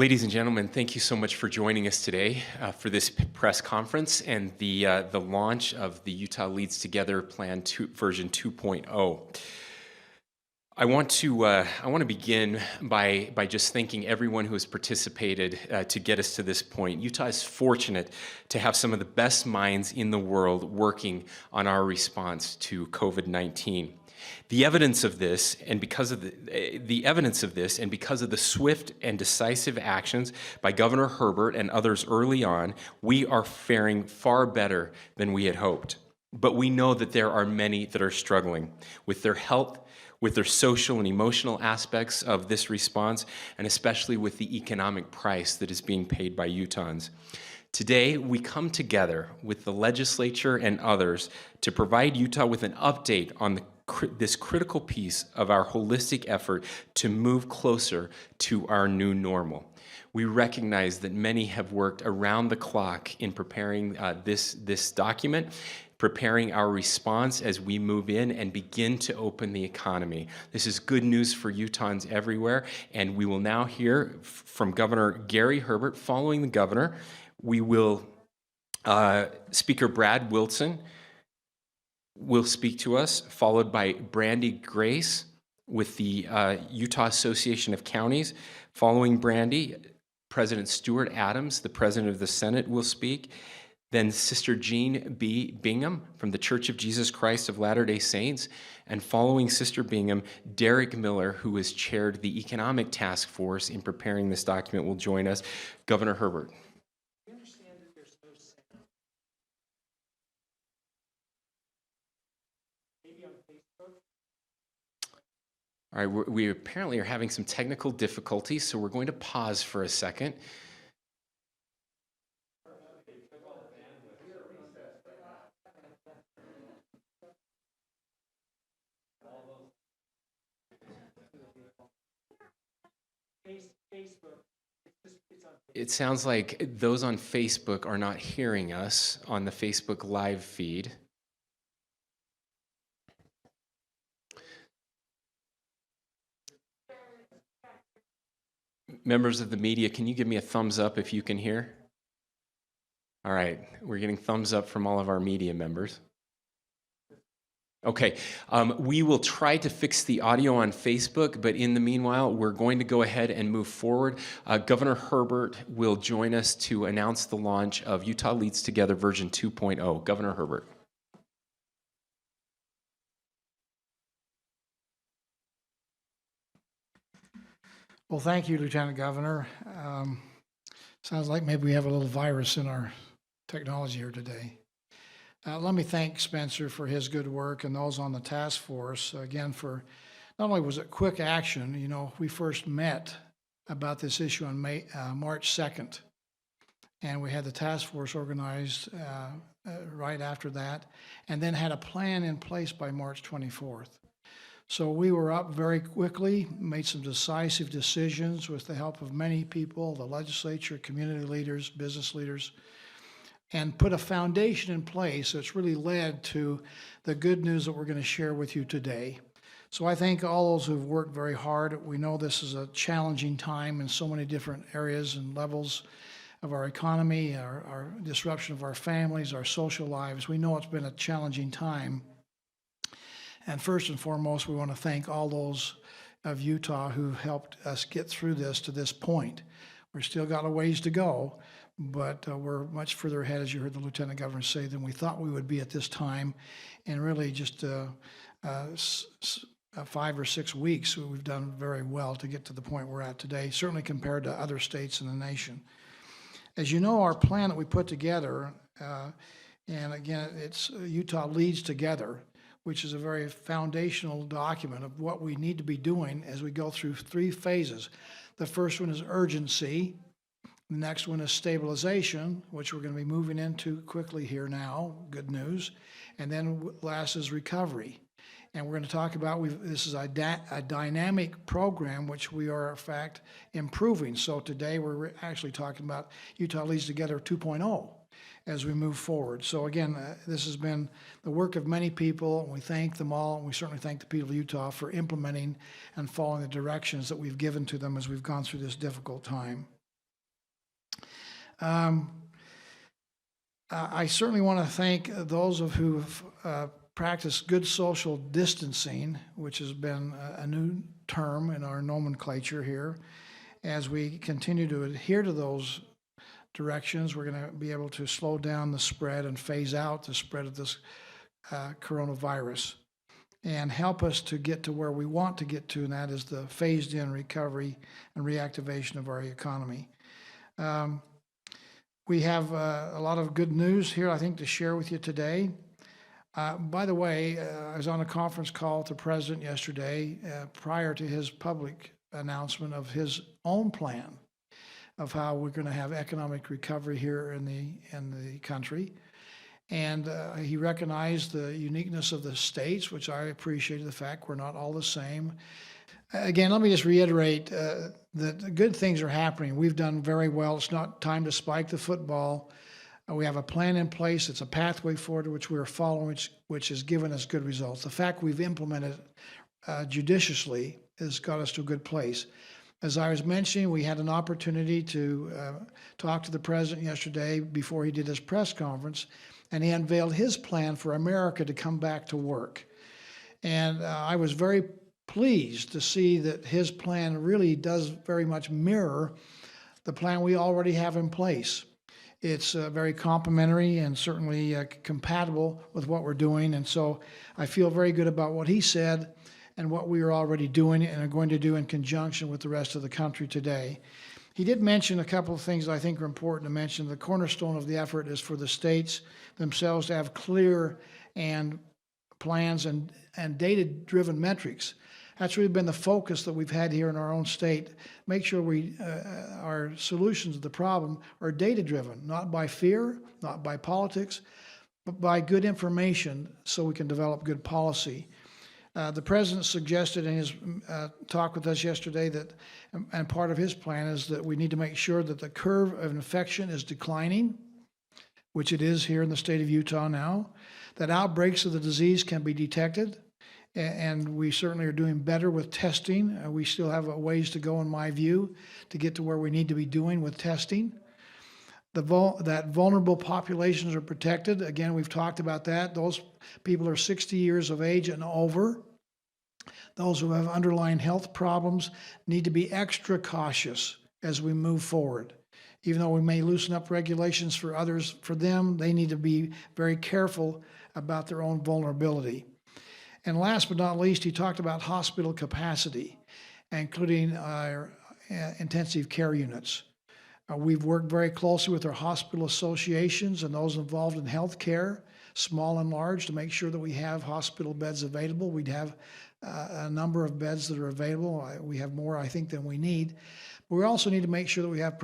Ladies and gentlemen, thank you so much for joining us today for this press conference and the launch of the Utah Leads Together Plan version 2.0. I want to begin by just thanking everyone who has participated to get us to this point. Utah is fortunate to have some of the best minds in the world working on our response to COVID-19. The evidence of this, and because of the swift and decisive actions by Governor Herbert and others early on, we are faring far better than we had hoped. But we know that there are many that are struggling with their health, with their social and emotional aspects of this response, and especially with the economic price that is being paid by Utahns. Today, we come together with the legislature and others to provide Utah with an update on this critical piece of our holistic effort to move closer to our new normal. We recognize that many have worked around the clock in preparing this document, preparing our response as we move in and begin to open the economy. This is good news for Utahns everywhere, and we will now hear from Governor Gary Herbert. Following the governor, we will, Speaker Brad Wilson will speak to us, followed by Brandy Grace with the Utah Association of Counties. Following Brandy, President Stuart Adams, the President of the Senate, will speak. Then Sister Jean B. Bingham from the Church of Jesus Christ of Latter-day Saints. And following Sister Bingham, Derek Miller, who has chaired the Economic Task Force in preparing this document, will join us. Governor Herbert. All right, we apparently are having some technical difficulties, so we're going to pause for a second. It sounds like those on Facebook are not hearing us on the Facebook live feed. Members of the media, can you give me a thumbs up if you can hear? All right, we're getting thumbs up from all of our media members. Okay, we will try to fix the audio on Facebook, but in the meanwhile, we're going to go ahead and move forward. Governor Herbert will join us to announce the launch of Utah Leads Together version 2.0. Governor Herbert. Well, thank you, Lieutenant Governor. Sounds like maybe we have a little virus in our technology here today. Let me thank Spencer for his good work and those on the task force, again, for not only was it quick action, you know, we first met about this issue on March 2nd, and we had the task force organized right after that, and then had a plan in place by March 24th. So we were up very quickly, made some decisive decisions with the help of many people, the legislature, community leaders, business leaders, and put a foundation in place that's really led to the good news that we're going to share with you today. So I thank all those who've worked very hard. We know this is a challenging time in so many different areas and levels of our economy, our disruption of our families, our social lives. We know it's been a challenging time. And first and foremost, we want to thank all those of Utah who helped us get through this to this point. We've still got a ways to go, but we're much further ahead, as you heard the Lieutenant Governor say, than we thought we would be at this time. And really just 5 or 6 weeks, we've done very well to get to the point we're at today, certainly compared to other states in the nation. As you know, our plan that we put together, and again, it's Utah Leads Together, which is a very foundational document of what we need to be doing as we go through 3 phases. The first one is urgency. The next one is stabilization, which we're going to be moving into quickly here now, good news. And then last is recovery. And we're going to talk about, this is a dynamic program, which we are, in fact, improving. So today we're actually talking about Utah Leads Together 2.0. as we move forward. So again, this has been the work of many people, and we thank them all, and we certainly thank the people of Utah for implementing and following the directions that we've given to them as we've gone through this difficult time. Um, I certainly want to thank those of who have practiced good social distancing, which has been a new term in our nomenclature here. As we continue to adhere to those directions, we're going to be able to slow down the spread and phase out the spread of this coronavirus and help us to get to where we want to get to, and that is the phased-in recovery and reactivation of our economy. We have a lot of good news here, I think, to share with you today. By the way, I was on a conference call with the president yesterday prior to his public announcement of his own plan of how we're going to have economic recovery here in the country. And he recognized the uniqueness of the states, which I appreciated the fact we're not all the same. Again, let me just reiterate that good things are happening. We've done very well. It's not time to spike the football. We have a plan in place. It's a pathway forward which we are following, which has given us good results. The fact we've implemented judiciously has got us to a good place. As I was mentioning, we had an opportunity to talk to the president yesterday before he did his press conference, and he unveiled his plan for America to come back to work. And I was very pleased to see that his plan really does very much mirror the plan we already have in place. It's very complementary and certainly compatible with what we're doing. And so I feel very good about what he said and what we are already doing and are going to do in conjunction with the rest of the country today. He did mention a couple of things I think are important to mention. The cornerstone of the effort is for the states themselves to have clear and plans and data-driven metrics. That's really been the focus that we've had here in our own state. Make sure our solutions to the problem are data-driven, not by fear, not by politics, but by good information so we can develop good policy. The president suggested in his talk with us yesterday that, and part of his plan is that we need to make sure that the curve of infection is declining, which it is here in the state of Utah now, that outbreaks of the disease can be detected, and we certainly are doing better with testing. We still have a ways to go, in my view, to get to where we need to be doing with testing. That vulnerable populations are protected. Again, we've talked about that. Those people are 60 years of age and over. Those who have underlying health problems need to be extra cautious as we move forward. Even though we may loosen up regulations for others, for them, they need to be very careful about their own vulnerability. And last but not least, he talked about hospital capacity, including our intensive care units. We've worked very closely with our hospital associations and those involved in health care, small and large, to make sure that we have hospital beds available. We'd have a number of beds that are available. We have more, I think, than we need. But we also need to make sure that we have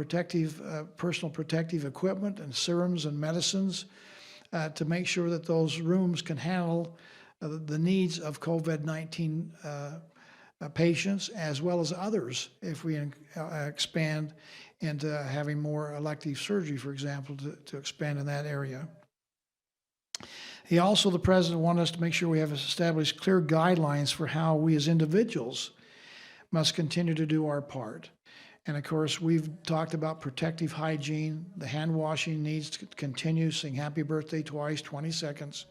personal protective equipment and serums and medicines to make sure that those rooms can handle the needs of COVID-19 patients as well as others if we expand into having more elective surgery, for example, to expand in that area. The president wanted us to make sure we have established clear guidelines for how we as individuals must continue to do our part. And of course, we've talked about protective hygiene. The hand washing needs to continue, sing happy birthday twice, 20 seconds.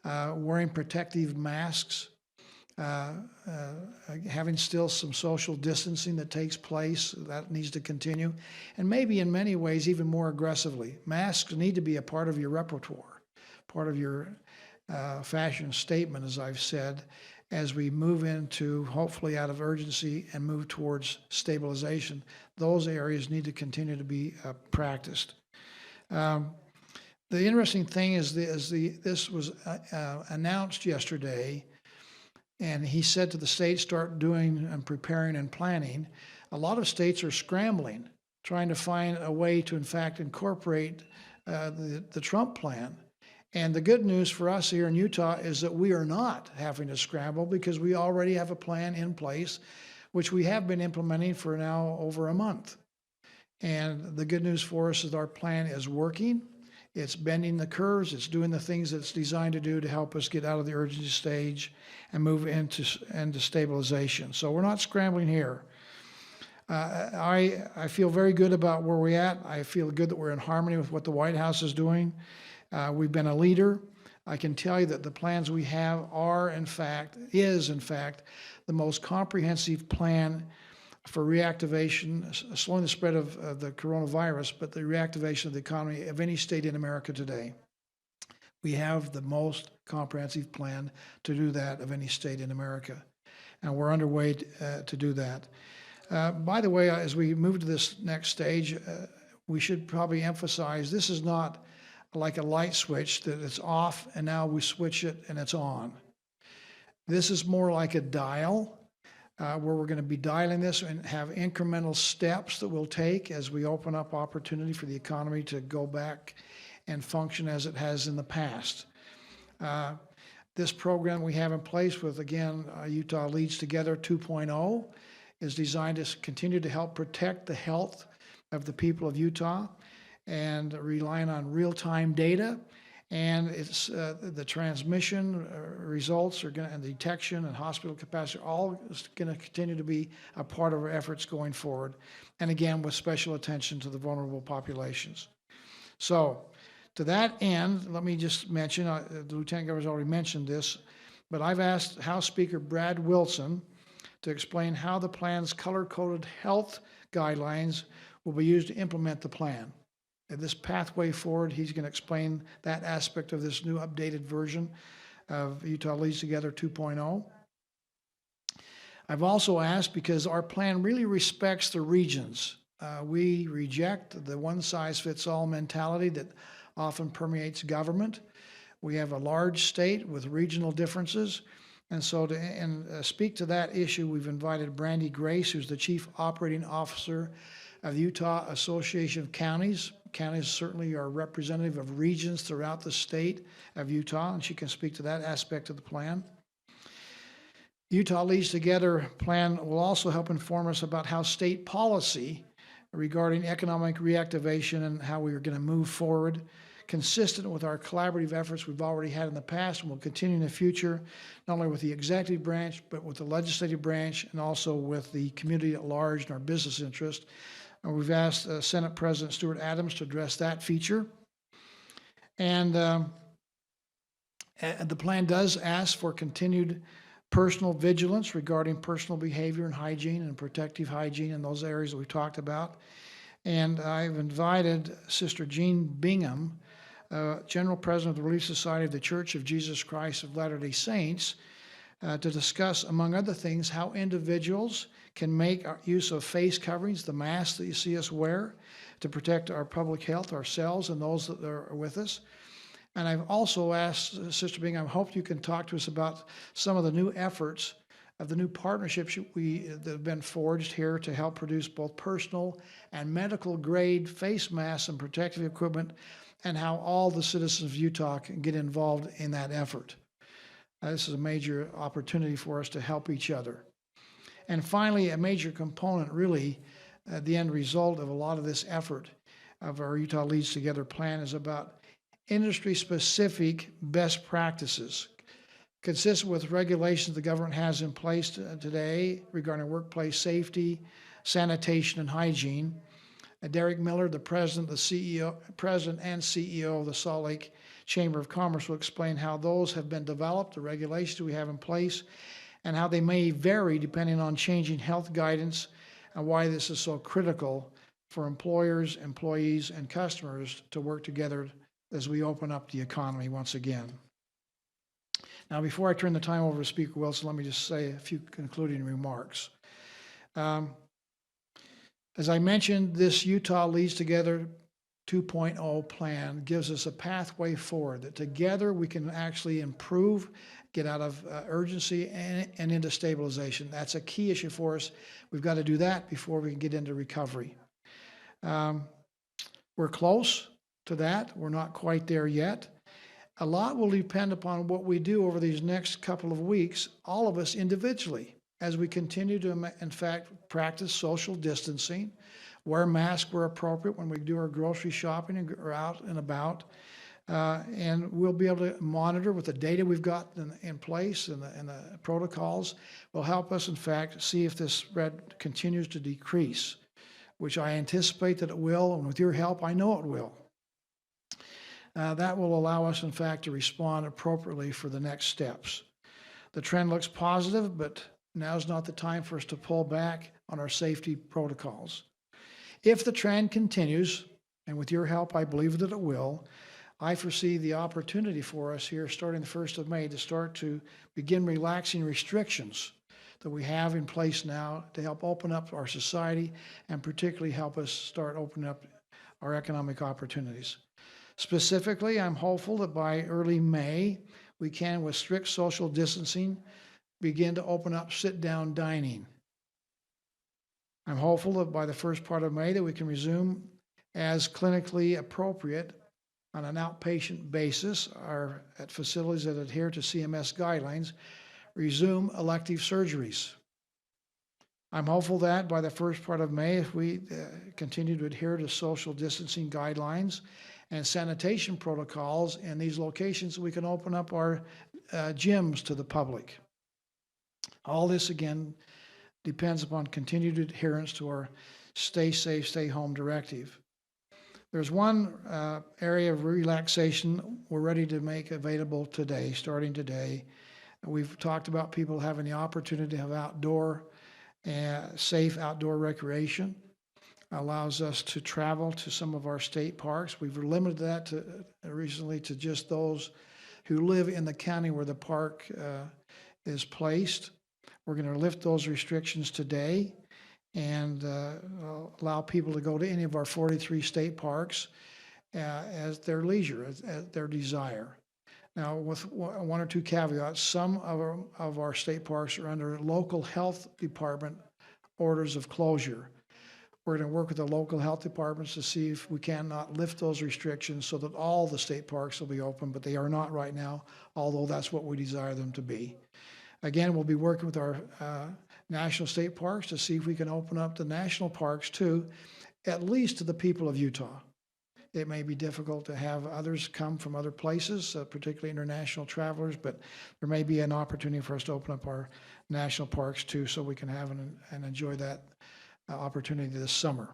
Wearing protective masks, having still some social distancing that takes place, that needs to continue. And maybe in many ways, even more aggressively. Masks need to be a part of your repertoire, part of your fashion statement, as I've said, as we move into, hopefully out of urgency and move towards stabilization. Those areas need to continue to be practiced. The interesting thing is this was announced yesterday, and he said to the states, start doing and preparing and planning. A lot of states are scrambling, trying to find a way to, in fact, incorporate the Trump plan. And the good news for us here in Utah is that we are not having to scramble because we already have a plan in place, which we have been implementing for now over a month. And the good news for us is our plan is working. It's bending the curves. It's doing the things that it's designed to do to help us get out of the urgency stage and move into stabilization. So we're not scrambling here. I feel very good about where we're at. I feel good that we're in harmony with what the White House is doing. We've been a leader. I can tell you that the plans we have is in fact, the most comprehensive plan for reactivation, slowing the spread of the coronavirus, but the reactivation of the economy of any state in America today. We have the most comprehensive plan to do that of any state in America, and we're underway to do that. By the way, as we move to this next stage, we should probably emphasize this is not like a light switch that it's off and now we switch it and it's on. This is more like a dial where we're going to be dialing this and have incremental steps that we'll take as we open up opportunity for the economy to go back and function as it has in the past. This program we have in place with, again, Utah Leads Together 2.0 is designed to continue to help protect the health of the people of Utah and relying on real-time data, and it's the transmission results are going to, and detection and hospital capacity, all is going to continue to be a part of our efforts going forward, and again with special attention to the vulnerable populations. So to that end, let me just mention, the Lieutenant Governor's already mentioned this, but I've asked House Speaker Brad Wilson to explain how the plan's color-coded health guidelines will be used to implement the plan. And this pathway forward, he's going to explain that aspect of this new updated version of Utah Leads Together 2.0. I've also asked, because our plan really respects the regions. We reject the one-size-fits-all mentality that often permeates government. We have a large state with regional differences. And so to speak to that issue, we've invited Brandy Grace, who's the Chief Operating Officer of the Utah Association of Counties. Counties certainly are representative of regions throughout the state of Utah, and she can speak to that aspect of the plan. Utah Leads Together plan will also help inform us about how state policy regarding economic reactivation and how we are going to move forward, consistent with our collaborative efforts we've already had in the past and will continue in the future, not only with the executive branch, but with the legislative branch and also with the community at large and our business interest. And we've asked Senate President Stuart Adams to address that feature. And the plan does ask for continued personal vigilance regarding personal behavior and hygiene and protective hygiene in those areas that we've talked about. And I've invited Sister Jean Bingham, General President of the Relief Society of the Church of Jesus Christ of Latter-day Saints, to discuss, among other things, how individuals can make use of face coverings, the masks that you see us wear, to protect our public health, ourselves, and those that are with us. And I've also asked Sister Bingham, I hope you can talk to us about some of the new efforts of the new partnerships that have been forged here to help produce both personal and medical grade face masks and protective equipment, and how all the citizens of Utah can get involved in that effort. This is a major opportunity for us to help each other. And finally, a major component, really, the end result of a lot of this effort of our Utah Leads Together plan is about industry-specific best practices consistent with regulations the government has in place today regarding workplace safety, sanitation, and hygiene. Derek Miller, the president and CEO of the Salt Lake Chamber of Commerce, will explain how those have been developed, the regulations we have in place, and how they may vary depending on changing health guidance, and why this is so critical for employers, employees, and customers to work together as we open up the economy once again. Now, before I turn the time over to Speaker Wilson, let me just say a few concluding remarks. As I mentioned, this Utah Leads Together 2.0 plan gives us a pathway forward that together we can actually improve, get out of urgency and into stabilization. That's a key issue for us. We've got to do that before we can get into recovery. We're close to that. We're not quite there yet. A lot will depend upon what we do over these next couple of weeks, all of us individually, as we continue to, in fact, practice social distancing, wear masks where appropriate when we do our grocery shopping and are out and about, And we'll be able to monitor with the data we've got in place and the protocols will help us, in fact, see if this spread continues to decrease, which I anticipate that it will, and with your help, I know it will. That will allow us, in fact, to respond appropriately for the next steps. The trend looks positive, but now's not the time for us to pull back on our safety protocols. If the trend continues, and with your help, I believe that it will, I foresee the opportunity for us here starting the 1st of May to start to begin relaxing restrictions that we have in place now to help open up our society and particularly help us start opening up our economic opportunities. Specifically, I'm hopeful that by early May, we can, with strict social distancing, begin to open up sit-down dining. I'm hopeful that by the first part of May that we can resume as clinically appropriate on an outpatient basis or at facilities that adhere to CMS guidelines, resume elective surgeries. I'm hopeful that by the first part of May, if we continue to adhere to social distancing guidelines and sanitation protocols in these locations, we can open up our gyms to the public. All this, again, depends upon continued adherence to our stay safe, stay home directive. There's one area of relaxation we're ready to make available today, starting today. We've talked about people having the opportunity to have outdoor, safe outdoor recreation. Allows us to travel to some of our state parks. We've limited that recently to just those who live in the county where the park is placed. We're going to lift those restrictions today and allow people to go to any of our 43 state parks as their leisure, as their desire. Now, with one or two caveats, some of our state parks are under local health department orders of closure. We're going to work with the local health departments to see if we cannot lift those restrictions so that all the state parks will be open, but they are not right now, although that's what we desire them to be. Again, we'll be working with our national state parks to see if we can open up the national parks too, at least to the people of Utah. It may be difficult to have others come from other places, particularly international travelers, but there may be an opportunity for us to open up our national parks too so we can have and enjoy that opportunity this summer.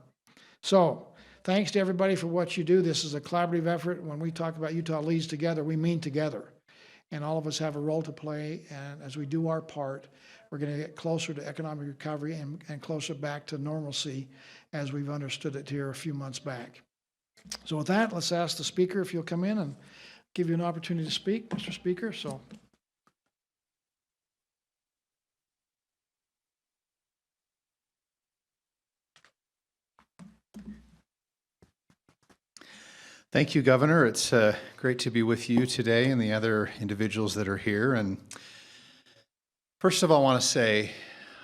So thanks to everybody for what you do. This is a collaborative effort. When we talk about Utah Leads Together, we mean together. And all of us have a role to play. And as we do our part, we're going to get closer to economic recovery and closer back to normalcy as we've understood it here a few months back. So with that, let's ask the speaker if you'll come in and give you an opportunity to speak, Mr. Speaker. So. Thank you, Governor. It's great to be with you today and the other individuals that are here. And first of all, I want to say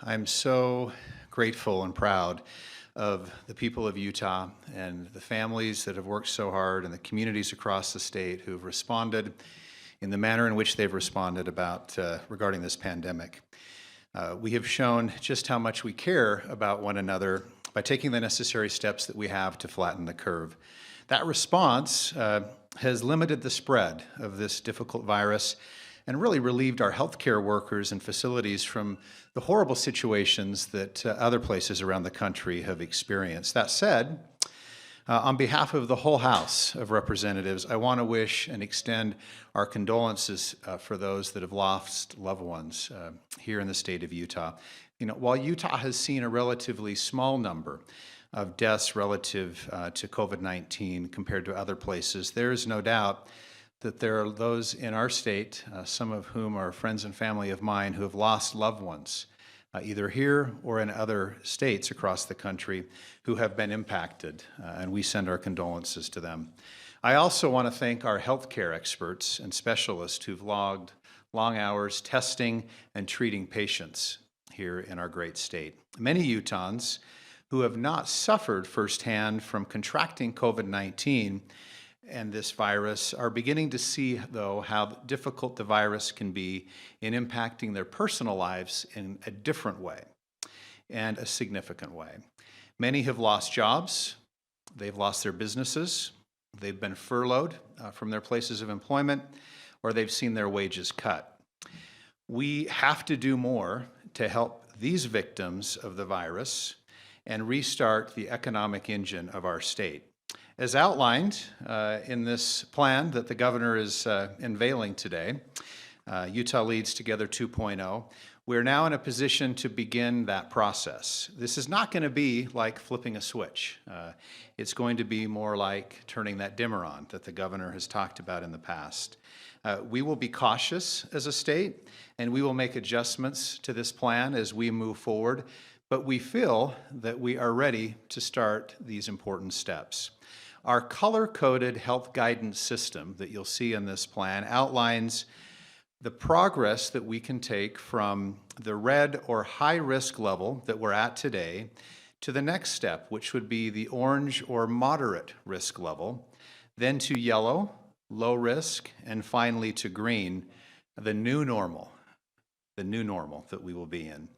I'm so grateful and proud of the people of Utah and the families that have worked so hard and the communities across the state who have responded in the manner in which they've responded regarding this pandemic. We have shown just how much we care about one another by taking the necessary steps that we have to flatten the curve. That response has limited the spread of this difficult virus and really relieved our healthcare workers and facilities from the horrible situations that other places around the country have experienced. That said, on behalf of the whole House of Representatives, I want to wish and extend our condolences for those that have lost loved ones here in the state of Utah. You know, while Utah has seen a relatively small number of deaths relative to COVID-19 compared to other places, there is no doubt that there are those in our state, some of whom are friends and family of mine, who have lost loved ones, either here or in other states across the country, who have been impacted, and we send our condolences to them. I also want to thank our healthcare experts and specialists who've logged long hours testing and treating patients here in our great state. Many Utahns who have not suffered firsthand from contracting COVID-19 and this virus are beginning to see, though, how difficult the virus can be in impacting their personal lives in a different way and a significant way. Many have lost jobs, they've lost their businesses, they've been furloughed from their places of employment, or they've seen their wages cut. We have to do more to help these victims of the virus and restart the economic engine of our state. As outlined in this plan that the governor is unveiling today, Utah Leads Together 2.0, we're now in a position to begin that process. This is not going to be like flipping a switch. It's going to be more like turning that dimmer on that the governor has talked about in the past. We will be cautious as a state, and we will make adjustments to this plan as we move forward, but we feel that we are ready to start these important steps. Our color-coded health guidance system that you'll see in this plan outlines the progress that we can take from the red or high risk level that we're at today to the next step, which would be the orange or moderate risk level, then to yellow, low risk, and finally to green, the new normal that we will be in.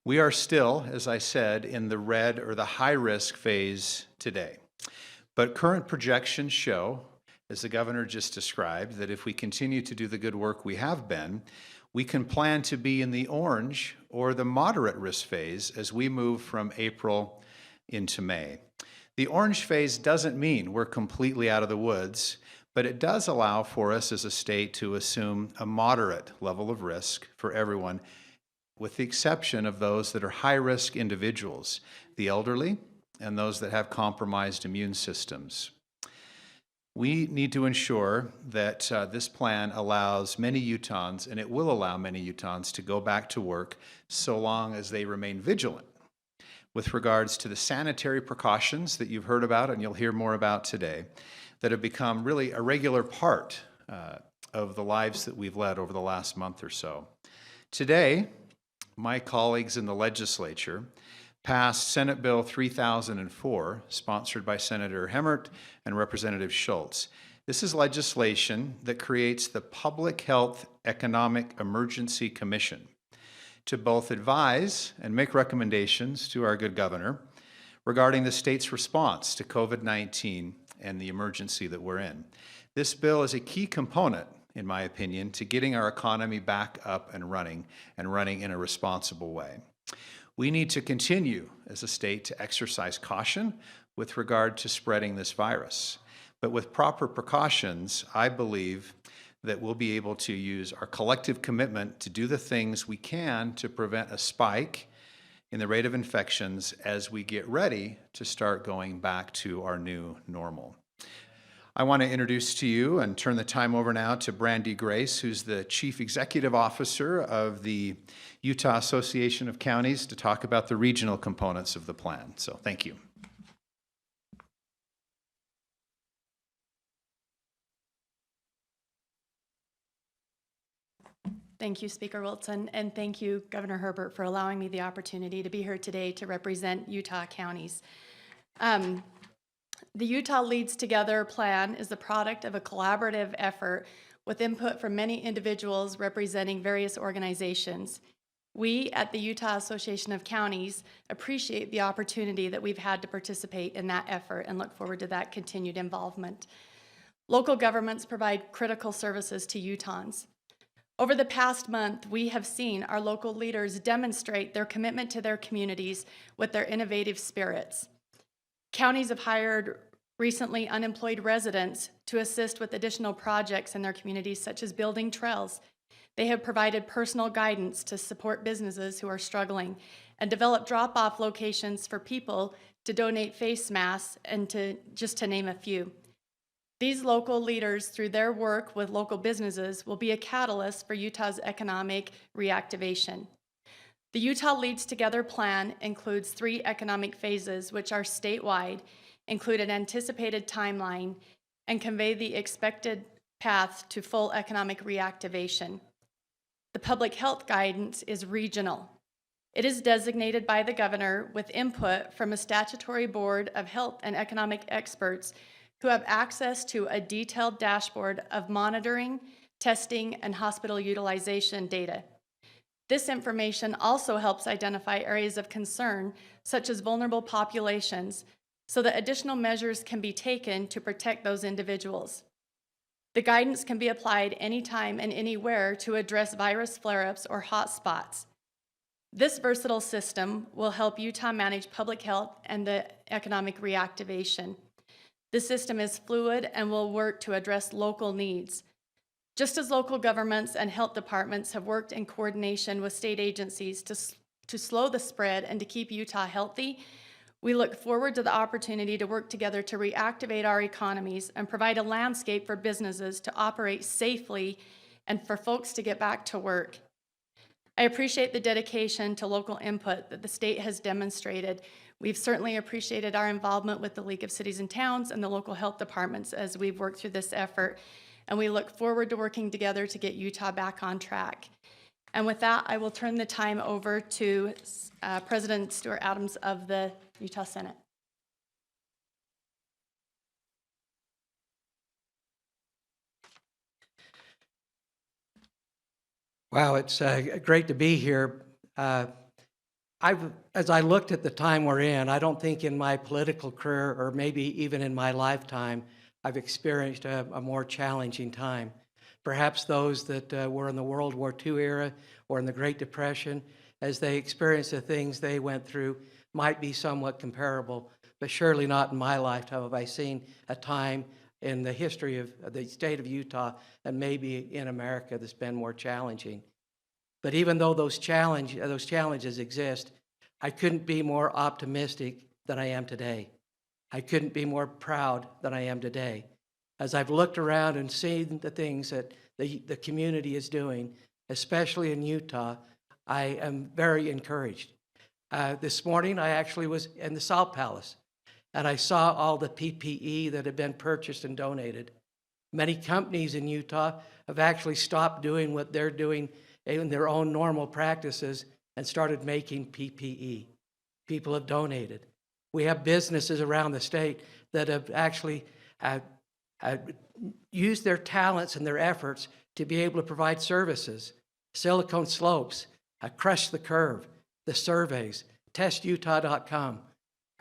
We are still, as I said, in the red or the high risk phase today. But current projections show, as the governor just described, that if we continue to do the good work we have been, we can plan to be in the orange or the moderate risk phase as we move from April into May. The orange phase doesn't mean we're completely out of the woods, but it does allow for us as a state to assume a moderate level of risk for everyone, with the exception of those that are high-risk individuals, the elderly, and those that have compromised immune systems. We need to ensure that this plan allows many Utahns, and it will allow many Utahns, to go back to work so long as they remain vigilant with regards to the sanitary precautions that you've heard about and you'll hear more about today that have become really a regular part of the lives that we've led over the last month or so. Today, my colleagues in the legislature passed Senate Bill 3004, sponsored by Senator Herbert and Representative Schultz. This is legislation that creates the Public Health Economic Emergency Commission to both advise and make recommendations to our good governor regarding the state's response to COVID-19 and the emergency that we're in. This bill is a key component, in my opinion, to getting our economy back up and running in a responsible way. We need to continue as a state to exercise caution with regard to spreading this virus. But with proper precautions, I believe that we'll be able to use our collective commitment to do the things we can to prevent a spike in the rate of infections as we get ready to start going back to our new normal. I want to introduce to you and turn the time over now to Brandy Grace, who's the Chief Executive Officer of the Utah Association of Counties, to talk about the regional components of the plan. So thank you. Thank you, Speaker Wilson, and thank you, Governor Herbert, for allowing me the opportunity to be here today to represent Utah counties. The Utah Leads Together plan is the product of a collaborative effort with input from many individuals representing various organizations. We at the Utah Association of Counties appreciate the opportunity that we've had to participate in that effort and look forward to that continued involvement. Local governments provide critical services to Utahns. Over the past month, we have seen our local leaders demonstrate their commitment to their communities with their innovative spirits. Counties have hired recently unemployed residents to assist with additional projects in their communities, such as building trails. They have provided personal guidance to support businesses who are struggling and develop drop-off locations for people to donate face masks, and just to name a few. These local leaders, through their work with local businesses, will be a catalyst for Utah's economic reactivation. The Utah Leads Together plan includes 3 economic phases, which are statewide, include an anticipated timeline, and convey the expected path to full economic reactivation. The public health guidance is regional. It is designated by the governor with input from a statutory board of health and economic experts who have access to a detailed dashboard of monitoring, testing, and hospital utilization data. This information also helps identify areas of concern, such as vulnerable populations, so that additional measures can be taken to protect those individuals. The guidance can be applied anytime and anywhere to address virus flare-ups or hotspots. This versatile system will help Utah manage public health and the economic reactivation. The system is fluid and will work to address local needs. Just as local governments and health departments have worked in coordination with state agencies to slow the spread and to keep Utah healthy, we look forward to the opportunity to work together to reactivate our economies and provide a landscape for businesses to operate safely and for folks to get back to work. I appreciate the dedication to local input that the state has demonstrated. We've certainly appreciated our involvement with the League of Cities and Towns and the local health departments as we've worked through this effort, and we look forward to working together to get Utah back on track. And with that, I will turn the time over to President Stuart Adams of the Utah Senate. Wow, it's great to be here. As I looked at the time we're in, I don't think in my political career, or maybe even in my lifetime, I've experienced a more challenging time. Perhaps those that were in the World War II era or in the Great Depression, as they experienced the things they went through, might be somewhat comparable, but surely not in my lifetime have I seen a time in the history of the state of Utah and maybe in America that's been more challenging. But even though those challenges exist, I couldn't be more optimistic than I am today. I couldn't be more proud than I am today. As I've looked around and seen the things that the community is doing, especially in Utah, I am very encouraged. This morning, I actually was in the Salt Palace, and I saw all the PPE that had been purchased and donated. Many companies in Utah have actually stopped doing what they're doing in their own normal practices and started making PPE. People have donated. We have businesses around the state that have actually used their talents and their efforts to be able to provide services. Silicone Slopes, Crush the Curve, the surveys, testutah.com.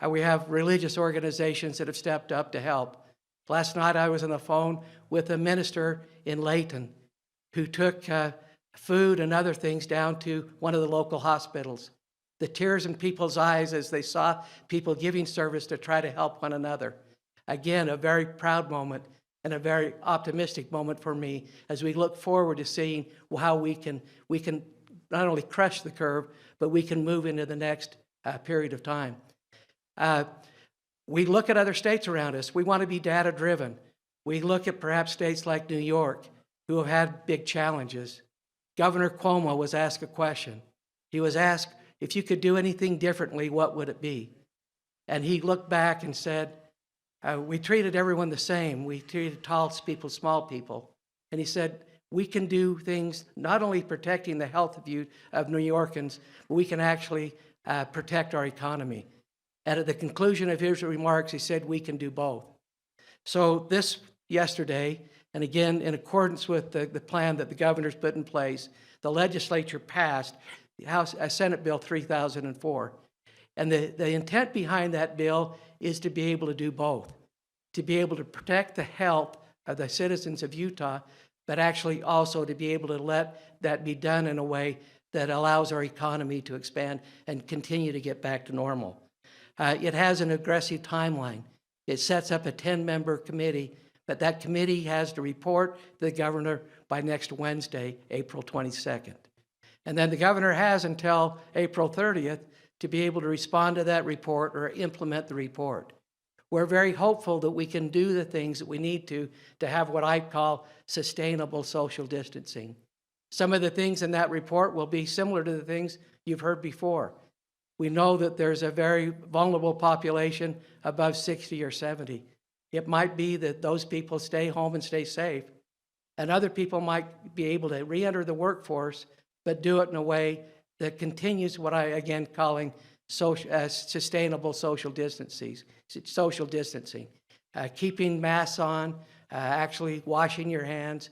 We have religious organizations that have stepped up to help. Last night I was on the phone with a minister in Layton who took food and other things down to one of the local hospitals. The tears in people's eyes as they saw people giving service to try to help one another. Again, a very proud moment and a very optimistic moment for me as we look forward to seeing how we can not only crush the curve, but we can move into the next period of time. We look at other states around us. We want to be data-driven. We look at perhaps states like New York, who have had big challenges. Governor Cuomo was asked a question. He was asked, if you could do anything differently, what would it be? And he looked back and said, we treated everyone the same. We treated tall people, small people. And he said, we can do things not only protecting the health of New Yorkers, but we can actually protect our economy. And at the conclusion of his remarks, he said, we can do both. So this yesterday, and again, in accordance with the plan that the governor's put in place, the legislature passed Senate Bill 3004. And the intent behind that bill is to be able to do both, to be able to protect the health of the citizens of Utah, but actually also to be able to let that be done in a way that allows our economy to expand and continue to get back to normal. It has an aggressive timeline. It sets up a 10-member committee, but that committee has to report to the governor by next Wednesday, April 22nd. And then the governor has until April 30th to be able to respond to that report or implement the report. We're very hopeful that we can do the things that we need to have what I call sustainable social distancing. Some of the things in that report will be similar to the things you've heard before. We know that there's a very vulnerable population above 60 or 70. It might be that those people stay home and stay safe, and other people might be able to re-enter the workforce, but do it in a way that continues what I, again, calling sustainable social distancing. Keeping masks on, actually washing your hands,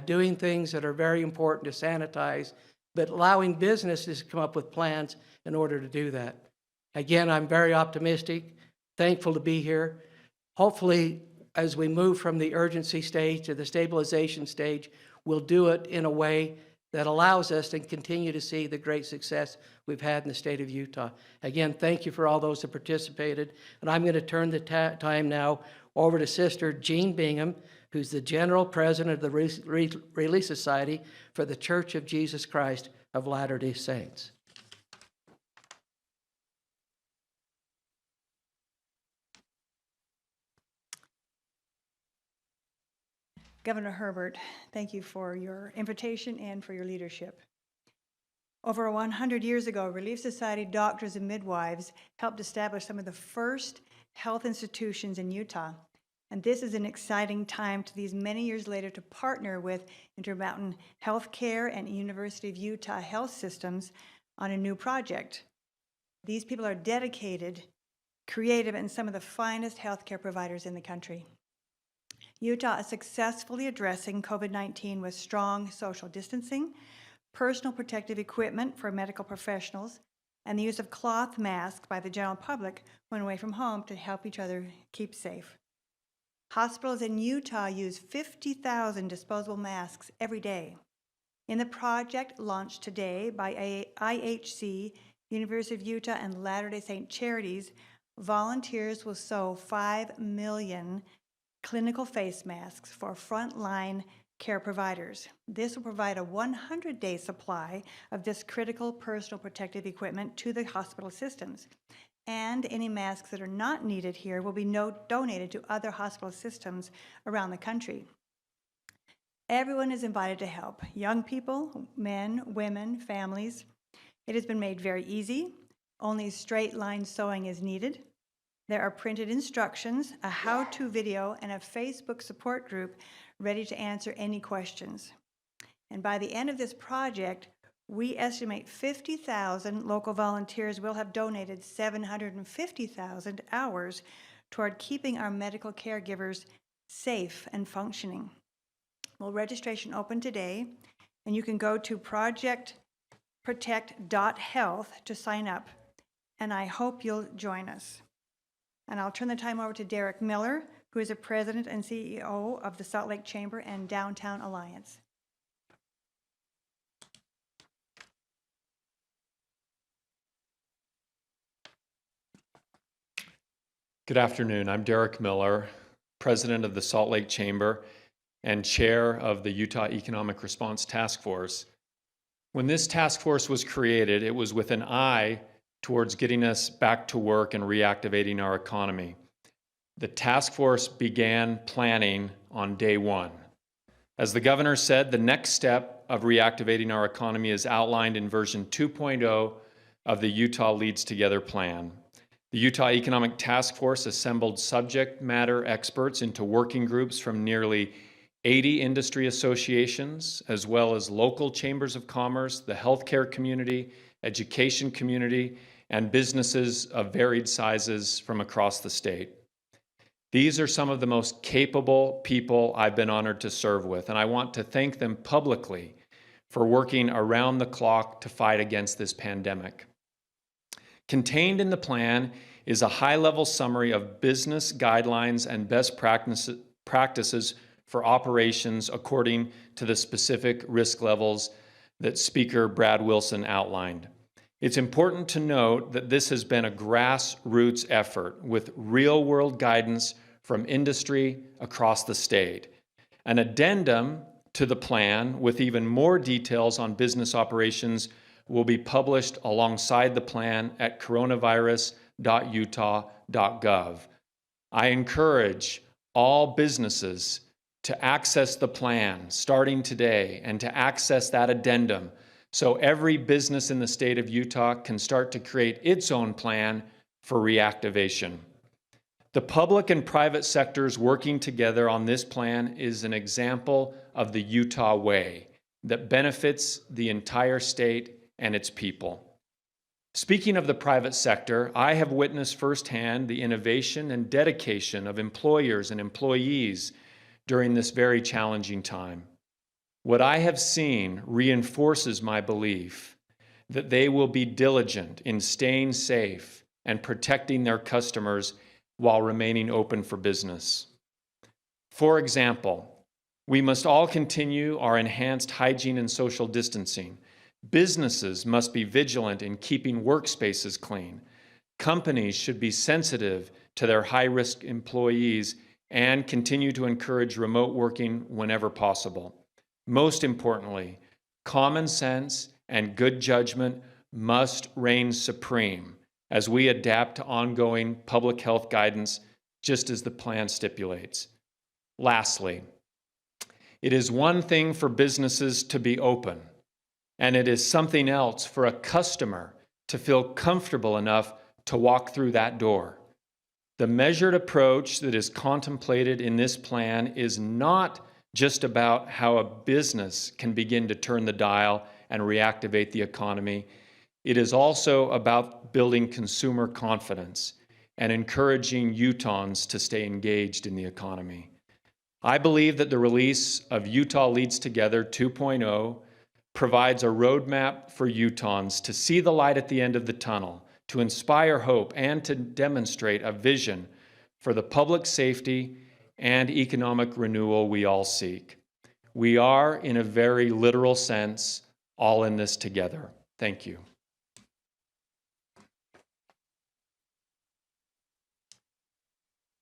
doing things that are very important to sanitize, but allowing businesses to come up with plans in order to do that. Again, I'm very optimistic. thankful to be here. Hopefully, as we move from the urgency stage to the stabilization stage, we'll do it in a way that allows us to continue to see the great success we've had in the state of Utah. Again, thank you for all those that participated. And I'm going to turn the time now over to Sister Jean Bingham, who's the General President of the Relief Society for the Church of Jesus Christ of Latter-day Saints. Governor Herbert, thank you for your invitation and for your leadership. Over 100 years ago, Relief Society doctors and midwives helped establish some of the first health institutions in Utah. And this is an exciting time to these many years later to partner with Intermountain Healthcare and University of Utah Health Systems on a new project. These people are dedicated, creative, and some of the finest healthcare providers in the country. Utah is successfully addressing COVID-19 with strong social distancing, personal protective equipment for medical professionals, and the use of cloth masks by the general public when away from home to help each other keep safe. Hospitals in Utah use 50,000 disposable masks every day. In the project launched today by IHC, University of Utah, and Latter-day Saint Charities, volunteers will sew 5 million clinical face masks for frontline care providers. This will provide a 100-day supply of this critical personal protective equipment to the hospital systems. And any masks that are not needed here will be donated to other hospital systems around the country. Everyone is invited to help. Young people, men, women, families. It has been made very easy. Only straight line sewing is needed. There are printed instructions, a how-to video, and a Facebook support group ready to answer any questions. And by the end of this project, we estimate 50,000 local volunteers will have donated 750,000 hours toward keeping our medical caregivers safe and functioning. Well, registration opened today, and you can go to projectprotect.health to sign up, and I hope you'll join us. And I'll turn the time over to Derek Miller, who is the President and CEO of the Salt Lake Chamber and Downtown Alliance. Good afternoon. I'm Derek Miller, President of the Salt Lake Chamber and Chair of the Utah Economic Response Task Force. When this task force was created, it was with an eye towards getting us back to work and reactivating our economy. The task force began planning on day one. As the governor said, the next step of reactivating our economy is outlined in version 2.0 of the Utah Leads Together plan. The Utah Economic Task Force assembled subject matter experts into working groups from nearly 80 industry associations, as well as local chambers of commerce, the healthcare community, education community, and businesses of varied sizes from across the state. These are some of the most capable people I've been honored to serve with, and I want to thank them publicly for working around the clock to fight against this pandemic. Contained in the plan is a high-level summary of business guidelines and best practices for operations according to the specific risk levels that Speaker Brad Wilson outlined. It's important to note that this has been a grassroots effort with real-world guidance from industry across the state. An addendum to the plan with even more details on business operations will be published alongside the plan at coronavirus.utah.gov. I encourage all businesses to access the plan starting today and to access that addendum so every business in the state of Utah can start to create its own plan for reactivation. The public and private sectors working together on this plan is an example of the Utah way that benefits the entire state and its people. Speaking of the private sector, I have witnessed firsthand the innovation and dedication of employers and employees during this very challenging time. What I have seen reinforces my belief that they will be diligent in staying safe and protecting their customers while remaining open for business. For example, we must all continue our enhanced hygiene and social distancing. Businesses must be vigilant in keeping workspaces clean. Companies should be sensitive to their high-risk employees and continue to encourage remote working whenever possible. Most importantly, common sense and good judgment must reign supreme as we adapt to ongoing public health guidance, just as the plan stipulates. Lastly, it is one thing for businesses to be open, and it is something else for a customer to feel comfortable enough to walk through that door. The measured approach that is contemplated in this plan is not just about how a business can begin to turn the dial and reactivate the economy. It is also about building consumer confidence and encouraging Utahns to stay engaged in the economy. I believe that the release of Utah Leads Together 2.0 provides a roadmap for Utahns to see the light at the end of the tunnel, to inspire hope, and to demonstrate a vision for the public safety and economic renewal we all seek. We are, in a very literal sense, all in this together. Thank you.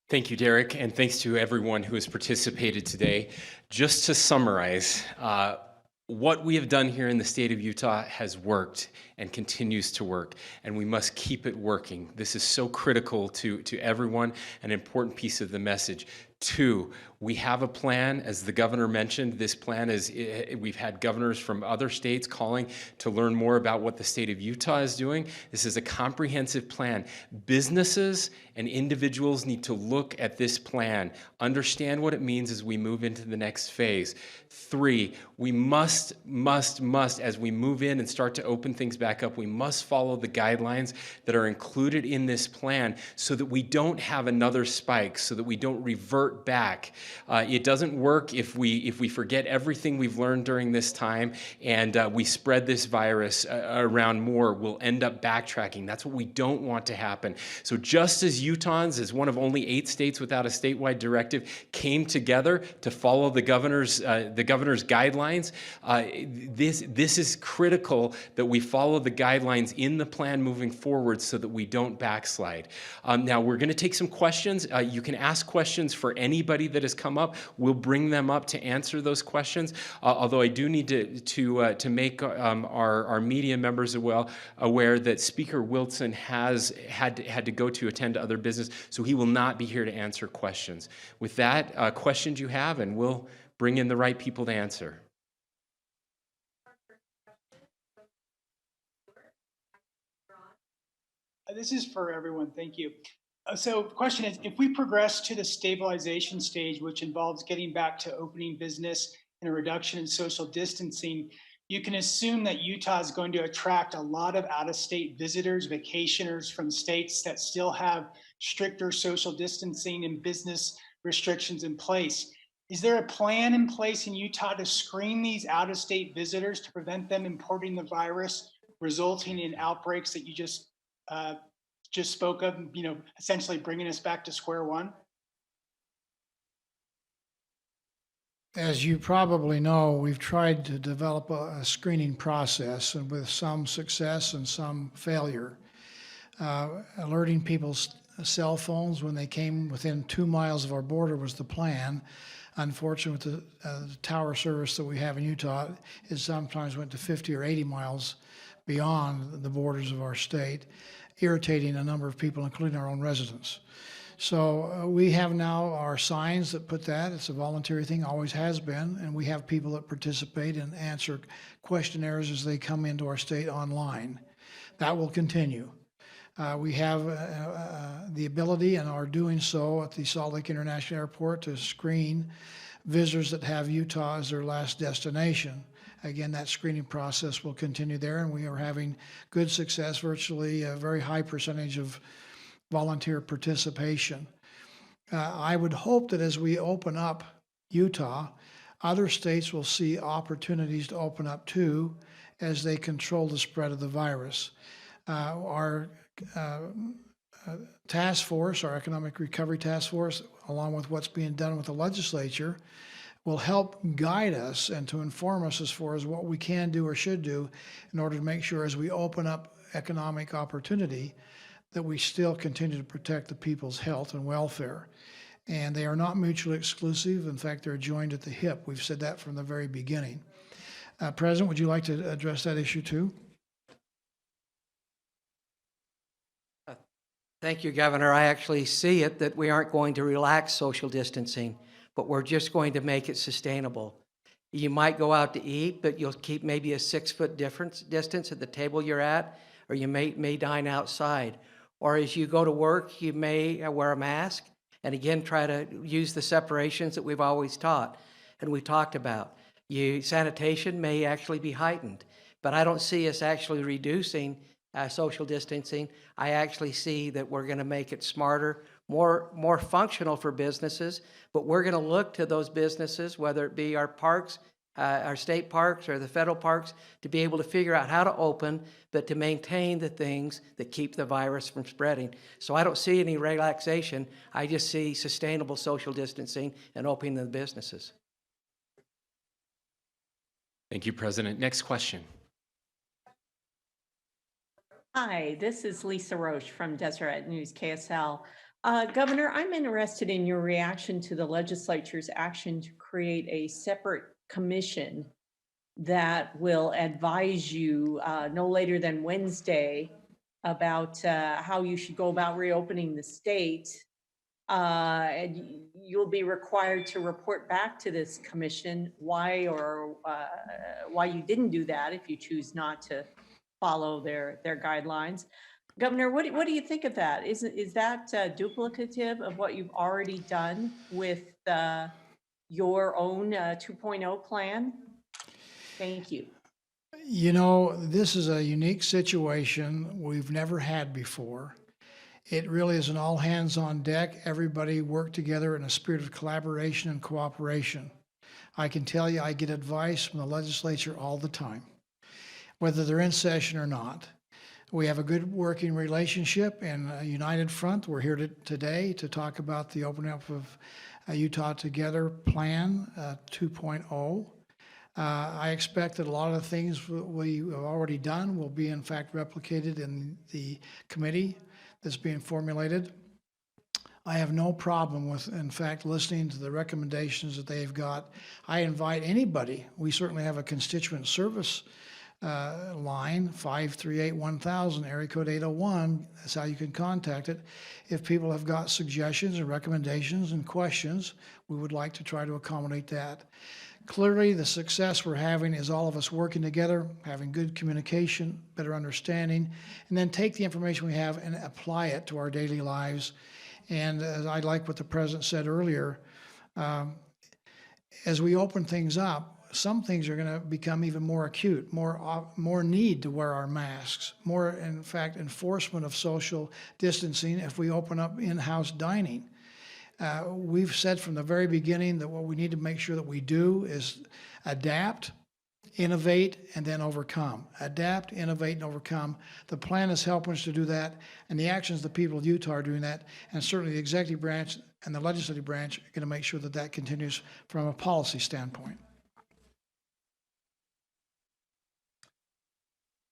Thank you, Derek, and thanks to everyone who has participated today. Just to summarize, what we have done here in the state of Utah has worked and continues to work, and we must keep it working. This is so critical to everyone, an important piece of the message. 2, we have a plan, as the governor mentioned. This plan is, we've had governors from other states calling to learn more about what the state of Utah is doing. This is a comprehensive plan. Businesses and individuals need to look at this plan, understand what it means as we move into the next phase. 3, we must, as we move in and start to open things back up, we must follow the guidelines that are included in this plan so that we don't have another spike, so that we don't revert back. It doesn't work if we forget everything we've learned during this time and we spread this virus around more. We'll end up backtracking. That's what we don't want to happen. So just as Utahns, as one of only 8 states without a statewide directive, came together to follow the governor's guidelines, this is critical that we follow the guidelines in the plan moving forward so that we don't backslide. Now we're going to take some questions. You can ask questions for anybody that has come up. We'll bring them up to answer those questions. Although I do need to make our media members aware that Speaker Wilson has had to go to attend to other business, so he will not be here to answer questions. With that, questions you have, and we'll bring in the right people to answer. This is for everyone. Thank you. So the question is, if we progress to the stabilization stage, which involves getting back to opening business and a reduction in social distancing, you can assume that Utah is going to attract a lot of out-of-state visitors, vacationers from states that still have stricter social distancing and business restrictions in place. Is there a plan in place in Utah to screen these out-of-state visitors to prevent them importing the virus, resulting in outbreaks that you just spoke of, essentially bringing us back to square one? As you probably know, we've tried to develop a screening process, and with some success and some failure. Alerting people's cell phones when they came within 2 miles of our border was the plan. Unfortunately, the tower service that we have in Utah, it sometimes went to 50 or 80 miles beyond the borders of our state, irritating a number of people, including our own residents. So we have now our signs that put that. It's a voluntary thing, always has been, and we have people that participate and answer questionnaires as they come into our state online. That will continue. We have the ability and are doing so at the Salt Lake International Airport to screen visitors that have Utah as their last destination. Again, that screening process will continue there, and we are having good success, virtually a very high percentage of volunteer participation. I would hope that as we open up Utah, other states will see opportunities to open up too as they control the spread of the virus. Our task force, our economic recovery task force, along with what's being done with the legislature, will help guide us and to inform us as far as what we can do or should do in order to make sure as we open up economic opportunity that we still continue to protect the people's health and welfare. And they are not mutually exclusive. In fact, they're joined at the hip. We've said that from the very beginning. President, would you like to address that issue too? Thank you, Governor. I actually see it that we aren't going to relax social distancing, but we're just going to make it sustainable. You might go out to eat, but you'll keep maybe a 6-foot distance at the table you're at, or you may dine outside. Or as you go to work, you may wear a mask, and again, try to use the separations that we've always taught and we talked about. Sanitation may actually be heightened, but I don't see us actually reducing social distancing. I actually see that we're going to make it smarter, more functional for businesses, but we're going to look to those businesses, whether it be our parks, our state parks or the federal parks, to be able to figure out how to open, but to maintain the things that keep the virus from spreading. So I don't see any relaxation. I just see sustainable social distancing and opening the businesses. Thank you, President. Next question. Hi, this is Lisa Roche from Deseret News KSL. Governor, I'm interested in your reaction to the legislature's action to create a separate commission that will advise you no later than Wednesday about how you should go about reopening the state. And you'll be required to report back to this commission why you didn't do that if you choose not to follow their guidelines. Governor, what do you think of that? Is that duplicative of what you've already done with your own 2.0 plan? Thank you. You know, this is a unique situation we've never had before. It really is an all hands on deck. Everybody work together in a spirit of collaboration and cooperation. I can tell you I get advice from the legislature all the time, whether they're in session or not. We have a good working relationship and a united front. We're here today to talk about the opening up of Utah Together Plan 2.0. I expect that a lot of the things we have already done will be in fact replicated in the committee that's being formulated. I have no problem with, in fact, listening to the recommendations that they've got. I invite anybody. We certainly have a constituent service line, 538-1000, area code 801. That's how you can contact it. If people have got suggestions and recommendations and questions, we would like to try to accommodate that. Clearly, the success we're having is all of us working together, having good communication, better understanding, and then take the information we have and apply it to our daily lives. And I like what the President said earlier, as we open things up, some things are going to become even more acute, more need to wear our masks, more, in fact, enforcement of social distancing if we open up in-house dining. We've said from the very beginning that what we need to make sure that we do is adapt, innovate, and then overcome. Adapt, innovate, and overcome. The plan is helping us to do that, and the actions of the people of Utah are doing that, and certainly the executive branch and the legislative branch are going to make sure that that continues from a policy standpoint.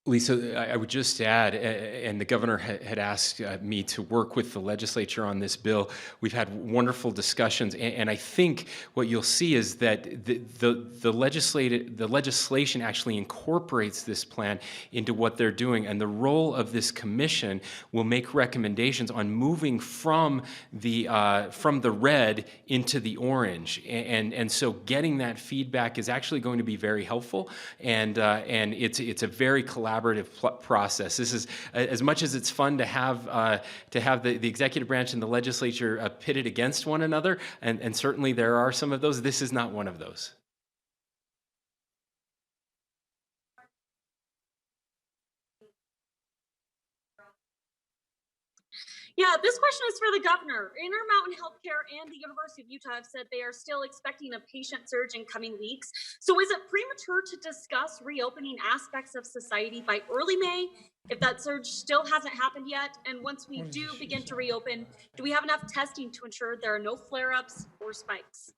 Lisa, I would just add, and the governor had asked me to work with the legislature on this bill. We've had wonderful discussions, and I think what you'll see is that the legislation actually incorporates this plan into what they're doing, and the role of this commission will make recommendations on moving from the red into the orange, and so getting that feedback is actually going to be very helpful, and it's a very collaborative process. This is, as much as it's fun to have the executive branch and the legislature pitted against one another, and certainly there are some of those, this is not one of those. Yeah, this question is for the governor. Intermountain Healthcare and the University of Utah have said they are still expecting a patient surge in coming weeks. So is it premature to discuss reopening aspects of society by early May if that surge still hasn't happened yet? And once we do begin to reopen, do we have enough testing to ensure there are no flare-ups or spikes?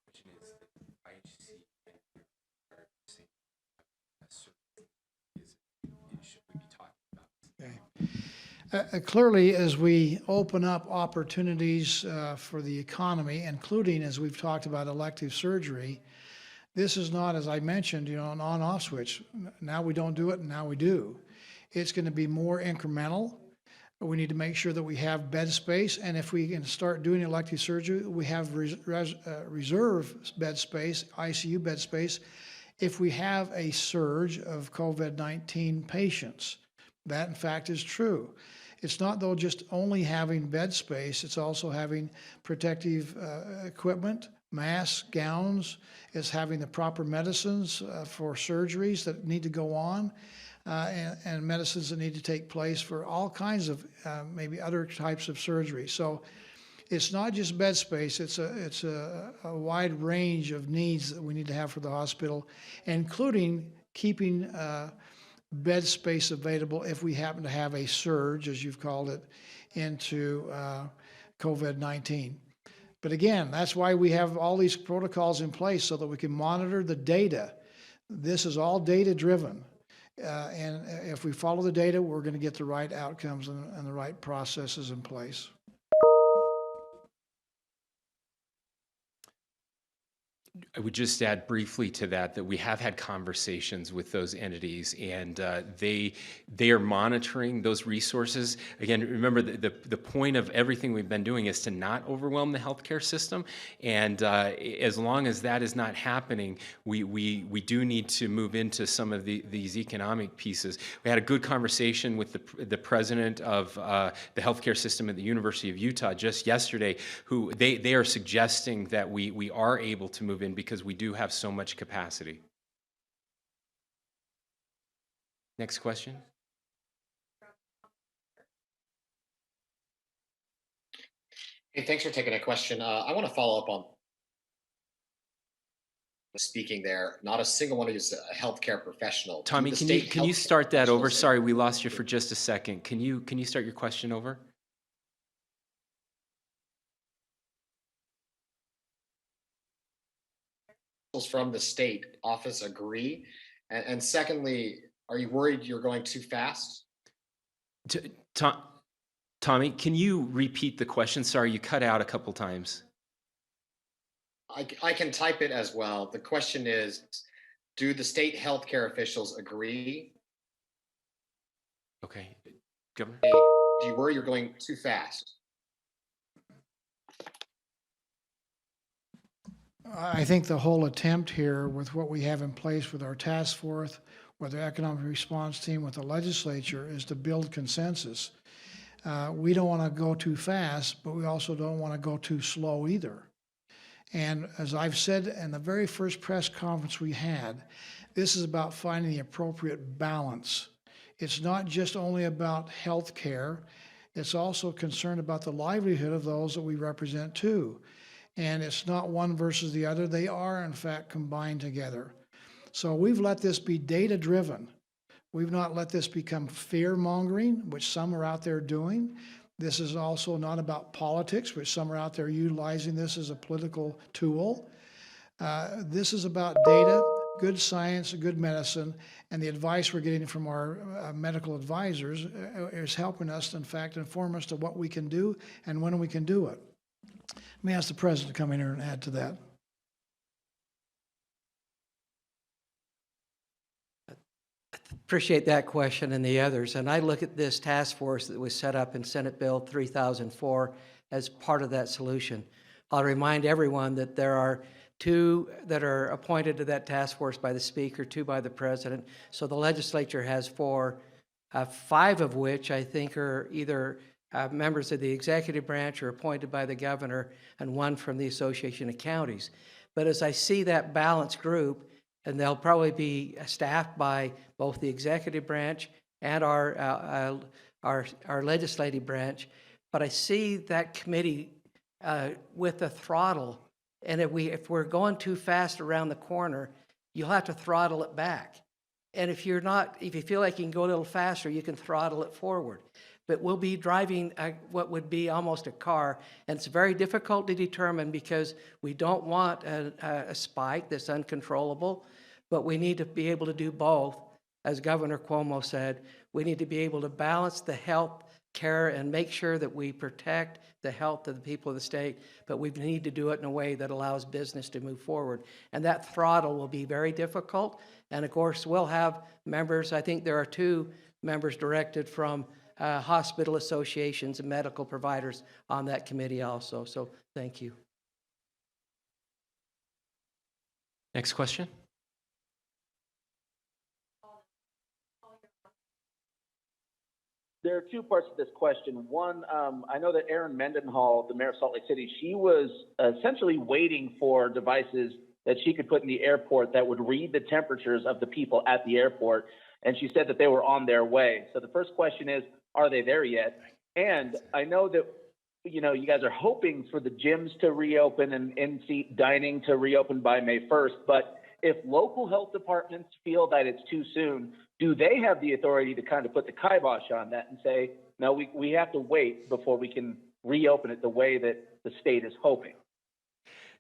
Clearly, as we open up opportunities for the economy, including, as we've talked about, elective surgery, this is not, as I mentioned, an on-off switch. Now we don't do it, and now we do. It's going to be more incremental. We need to make sure that we have bed space, and if we can start doing elective surgery, we have reserve bed space, ICU bed space, if we have a surge of COVID-19 patients. That, in fact, is true. It's not, though, just only having bed space, it's also having protective equipment, masks, gowns, it's having the proper medicines for surgeries that need to go on, and medicines that need to take place for all kinds of maybe other types of surgery. So it's not just bed space, it's a wide range of needs that we need to have for the hospital, including keeping bed space available if we happen to have a surge, as you've called it, into COVID-19. But again, that's why we have all these protocols in place so that we can monitor the data. This is all data-driven. And if we follow the data, we're going to get the right outcomes and the right processes in place. I would just add briefly to that we have had conversations with those entities, and they are monitoring those resources. Again, remember the point of everything we've been doing is to not overwhelm the healthcare system, and as long as that is not happening, we do need to move into some of these economic pieces. We had a good conversation with the president of the healthcare system at the University of Utah just yesterday, who they are suggesting that we are able to move in because we do have so much capacity. Next question. Hey, thanks for taking a question. I want to follow up on speaking there. Not a single one of you is a healthcare professional. Tommy, can you start that over? Sorry, we lost you for just a second. Can you start your question over? From the state office agree? And secondly, are you worried you're going too fast? Tommy, can you repeat the question? Sorry, you cut out a couple times. I can type it as well. The question is, do the state healthcare officials agree? Okay, Governor. Do you worry you're going too fast? I think the whole attempt here with what we have in place with our task force, with the economic response team, with the legislature, is to build consensus. We don't want to go too fast, but we also don't want to go too slow either. And as I've said in the very first press conference we had, this is about finding the appropriate balance. It's not just only about health care, it's also concerned about the livelihood of those that we represent too. And it's not one versus the other. They are, in fact, combined together. So we've let this be data-driven. We've not let this become fear-mongering, which some are out there doing. This is also not about politics, which some are out there utilizing this as a political tool. This is about data, good science, good medicine, and the advice we're getting from our medical advisors is helping us, in fact, inform us to what we can do and when we can do it. Let me ask the president to come in here and add to that. Appreciate that question and the others. And I look at this task force that was set up in Senate Bill 3004 as part of that solution. I'll remind everyone that there are 2 that are appointed to that task force by the Speaker, 2 by the President. So the legislature has 4, 5 of which I think are either members of the executive branch are appointed by the governor, and 1 from the Association of Counties. But as I see that balanced group, and they'll probably be staffed by both the executive branch and our legislative branch, but I see that committee with the throttle, and if we're going too fast around the corner, you'll have to throttle it back. And if you feel like you can go a little faster, you can throttle it forward. But we'll be driving what would be almost a car, and it's very difficult to determine because we don't want a spike that's uncontrollable, but we need to be able to do both. As Governor Cuomo said, we need to be able to balance the health care and make sure that we protect the health of the people of the state, but we need to do it in a way that allows business to move forward. And that throttle will be very difficult. And of course, we'll have members, I think there are 2 members directed from hospital associations and medical providers on that committee also. So thank you. Next question. There are 2 parts to this question. One, I know that Erin Mendenhall, the mayor of Salt Lake City, she was essentially waiting for devices that she could put in the airport that would read the temperatures of the people at the airport. And she said that they were on their way. So the first question is, are they there yet? And I know that, you guys are hoping for the gyms to reopen and in-seat dining to reopen by May 1st. But if local health departments feel that it's too soon, do they have the authority to kind of put the kibosh on that and say, no, we have to wait before we can reopen it the way that the state is hoping?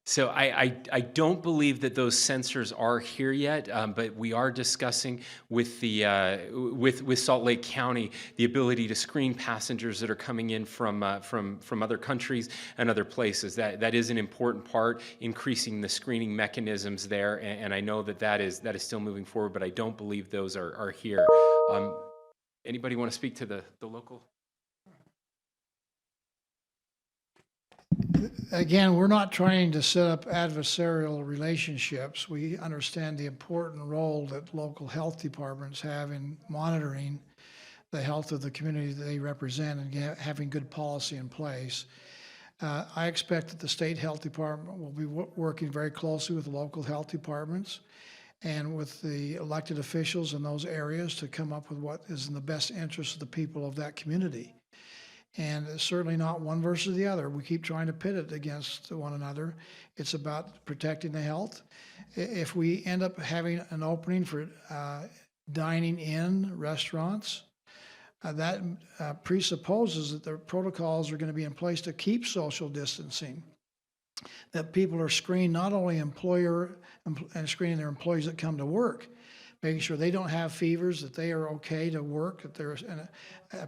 So I don't believe that those sensors are here yet, but we are discussing with the with Salt Lake County the ability to screen passengers that are coming in from other countries and other places. That is an important part, increasing the screening mechanisms there, and I know that is still moving forward, but I don't believe those are here. Anybody want to speak to the local? Again, we're not trying to set up adversarial relationships. We understand the important role that local health departments have in monitoring the health of the community that they represent and having good policy in place. I expect that the state health department will be working very closely with local health departments and with the elected officials in those areas to come up with what is in the best interest of the people of that community. And it's certainly not one versus the other. We keep trying to pit it against one another. It's about protecting the health. If we end up having an opening for dining in restaurants, that presupposes that the protocols are going to be in place to keep social distancing, that people are screened, not only employer and screening their employees that come to work, making sure they don't have fevers, that they are okay to work, that they're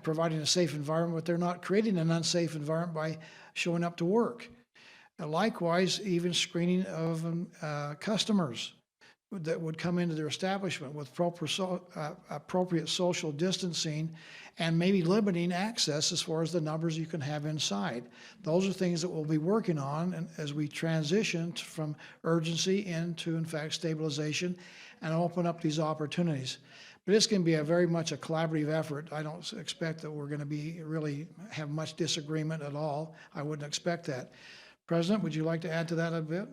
providing a safe environment, but they're not creating an unsafe environment by showing up to work. And likewise, even screening of customers that would come into their establishment with appropriate social distancing and maybe limiting access as far as the numbers you can have inside. Those are things that we'll be working on and as we transition from urgency into, in fact, stabilization and open up these opportunities. But it's going to be very much a collaborative effort. I don't expect that we're going to really have much disagreement at all. I wouldn't expect that. President, would you like to add to that a bit?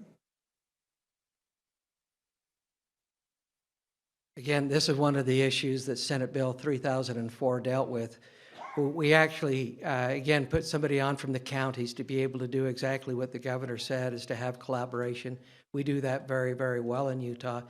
Again, this is one of the issues that Senate Bill 3004 dealt with. We actually, again, put somebody on from the counties to be able to do exactly what the governor said, is to have collaboration. We do that very, very well in Utah.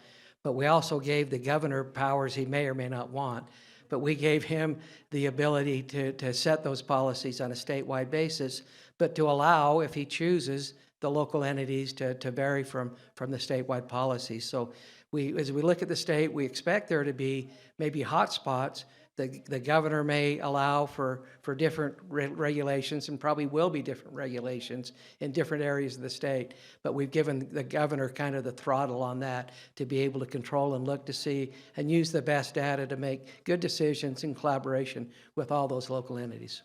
But we also gave the governor powers he may or may not want. But we gave him the ability to set those policies on a statewide basis, but to allow, if he chooses, the local entities to vary from the statewide policies. So as we look at the state, we expect there to be maybe hot spots. The governor may allow for different regulations, and probably will be different regulations in different areas of the state. But we've given the governor kind of the throttle on that to be able to control and look to see and use the best data to make good decisions in collaboration with all those local entities.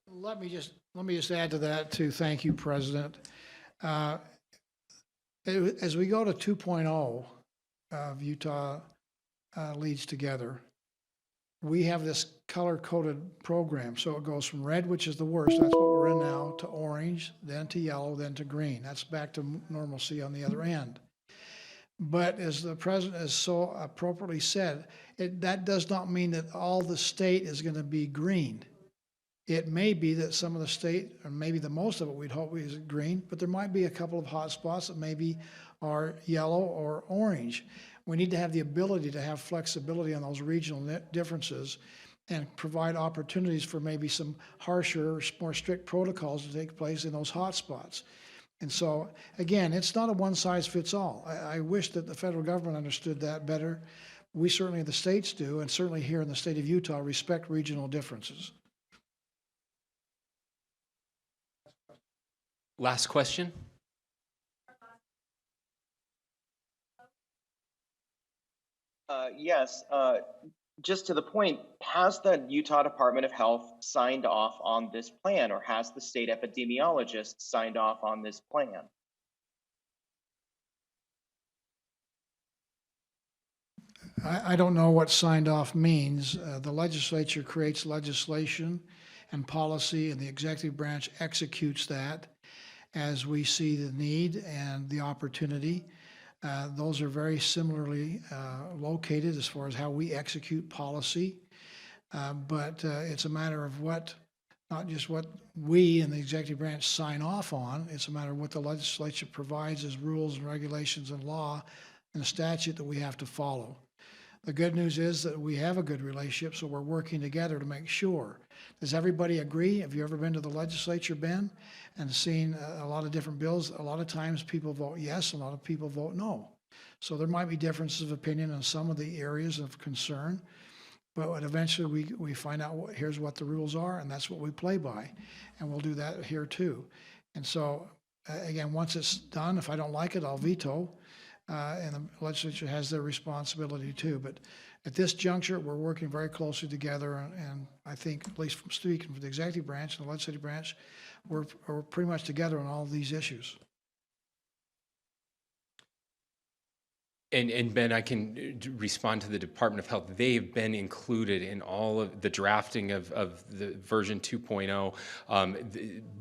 Let me just add to that too. Thank you, President. As we go to 2.0 of Utah Leads Together, we have this color-coded program. So it goes from red, which is the worst, that's what we're in now, to orange, then to yellow, then to green. That's back to normalcy on the other end. But as the president has so appropriately said, that does not mean that all the state is going to be green. It may be that some of the state, or maybe the most of it we'd hope is green, but there might be a couple of hot spots that maybe are yellow or orange. We need to have the ability to have flexibility on those regional differences and provide opportunities for maybe some harsher, more strict protocols to take place in those hot spots. And so, again, it's not a one-size-fits-all. I wish that the federal government understood that better. We certainly, the states do, and certainly here in the state of Utah, respect regional differences. Last question. Yes, just to the point, has the Utah Department of Health signed off on this plan, or has the state epidemiologist signed off on this plan? I don't know what signed off means. The legislature creates legislation and policy, and the executive branch executes that as we see the need and the opportunity. Those are very similarly located as far as how we execute policy. But it's a matter of not just what we in the executive branch sign off on, it's a matter of what the legislature provides as rules and regulations and law and statute that we have to follow. The good news is that we have a good relationship, so we're working together to make sure. Does everybody agree? Have you ever been to the legislature, Ben, and seen a lot of different bills? A lot of times people vote yes, a lot of people vote no. So there might be differences of opinion on some of the areas of concern, but eventually we find out here's what the rules are, and that's what we play by. And we'll do that here too. And so, again, once it's done, if I don't like it, I'll veto. And the legislature has their responsibility too. But at this juncture, we're working very closely together, and I think, at least from speaking for the executive branch and the legislative branch, we're pretty much together on all of these issues. And Ben, I can respond to the Department of Health. They've been included in all of the drafting of the version 2.0.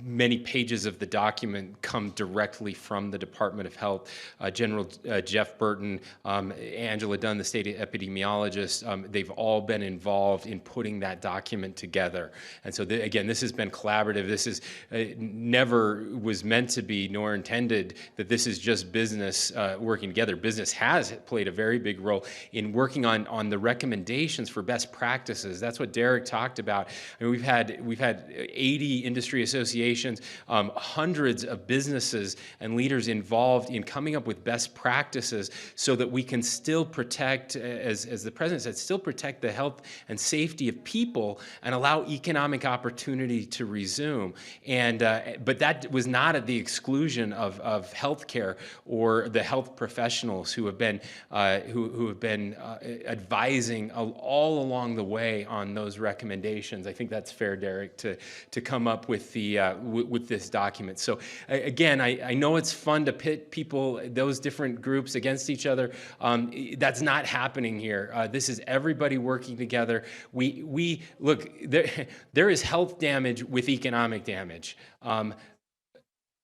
Many pages of the document come directly from the Department of Health. General Jeff Burton, Angela Dunn, the state epidemiologist, they've all been involved in putting that document together. And so, again, this has been collaborative. This is never was meant to be, nor intended that this is just business working together. Business has played a very big role in working on the recommendations for best practices. That's what Derek talked about. I mean, we've had 80 industry associations, hundreds of businesses and leaders involved in coming up with best practices so that we can still protect, as the president said, still protect the health and safety of people and allow economic opportunity to resume. And but that was not at the exclusion of healthcare or the health professionals who have been advising all along the way on those recommendations. I think that's fair, Derek, to come up with with this document. So again, I know it's fun to pit people, those different groups against each other. That's not happening here. This is everybody working together. We look, there is health damage with economic damage.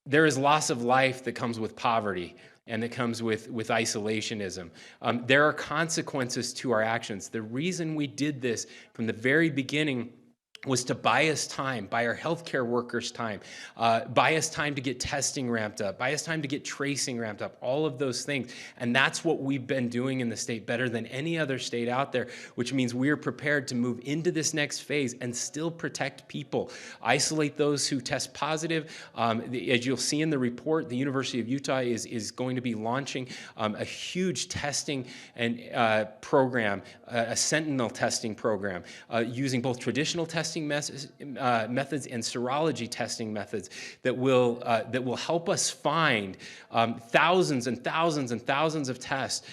There is loss of life that comes with poverty and that comes with isolationism. There are consequences to our actions. The reason we did this from the very beginning was to buy us time, buy our healthcare workers time, buy us time to get testing ramped up, buy us time to get tracing ramped up, all of those things. And that's what we've been doing in the state better than any other state out there, which means we are prepared to move into this next phase and still protect people, isolate those who test positive. As you'll see in the report, the University of Utah is going to be launching a huge testing and program, a sentinel testing program, using both traditional testing methods and serology testing methods that will help us find thousands and thousands and thousands of tests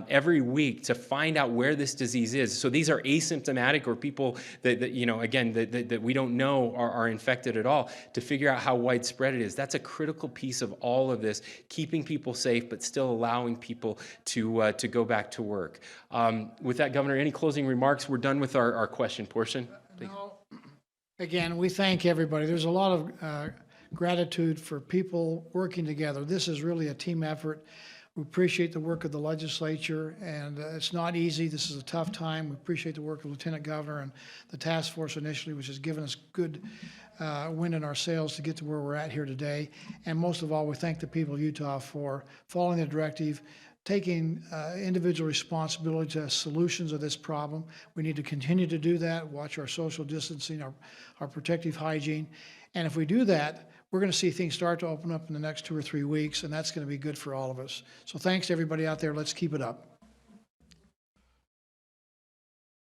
every week to find out where this disease is. So these are asymptomatic or people that we don't know are infected at all, to figure out how widespread it is. That's a critical piece of all of this, keeping people safe but still allowing people to go back to work. With that, Governor, any closing remarks? We're done with our question portion. Please. No. Again, we thank everybody. There's a lot of gratitude for people working together. This is really a team effort. We appreciate the work of the legislature, and it's not easy. This is a tough time. We appreciate the work of Lieutenant Governor and the task force initially, which has given us good wind in our sails to get to where we're at here today. And most of all, we thank the people of Utah for following the directive, taking individual responsibility to solutions of this problem. We need to continue to do that, watch our social distancing, our protective hygiene. And if we do that, we're going to see things start to open up in the next 2 or 3 weeks, and that's going to be good for all of us. So thanks to everybody out there. Let's keep it up.